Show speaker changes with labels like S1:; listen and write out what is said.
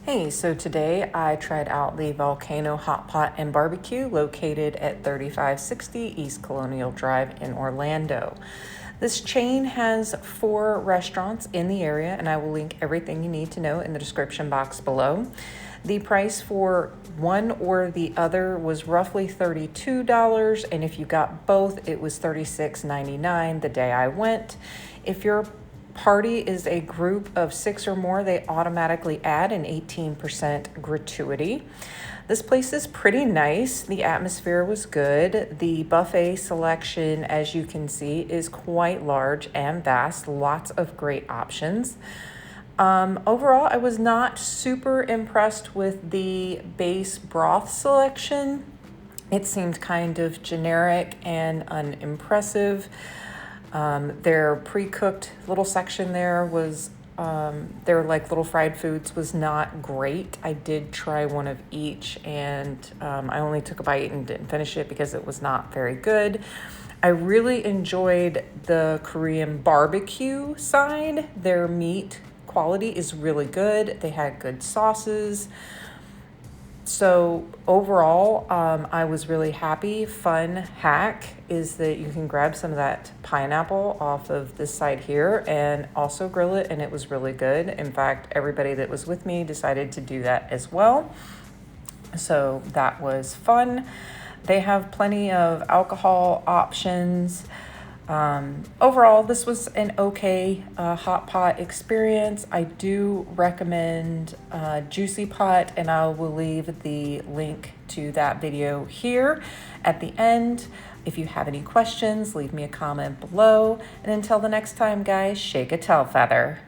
S1: Hey, so today I tried out the Volcano Hot Pot and Barbecue located at 3560 East Colonial Drive in Orlando. This chain has 4 restaurants in the area, and I will link everything you need to know in the description box below. The price for one or the other was roughly $32, and if you got both, it was $36.99 the day I went. If your party is a group of 6 or more, they automatically add an 18% gratuity. This place is pretty nice. The atmosphere was good. The buffet selection, as you can see, is quite large and vast. Lots of great options. Overall, I was not super impressed with the base broth selection. It seemed kind of generic and unimpressive. Their pre-cooked little section there was, their like little fried foods was not great. I did try one of each, and I only took a bite and didn't finish it because it was not very good. I really enjoyed the Korean barbecue side. Their meat quality is really good. They had good sauces. So overall, I was really happy. Fun hack is that you can grab some of that pineapple off of this side here and also grill it, and it was really good. In fact, everybody that was with me decided to do that as well. So that was fun. They have plenty of alcohol options. Overall, this was an okay hot pot experience. I do recommend Juicy Pot, and I will leave the link to that video here at the end. If you have any questions, leave me a comment below. And until the next time, guys, shake a tail feather.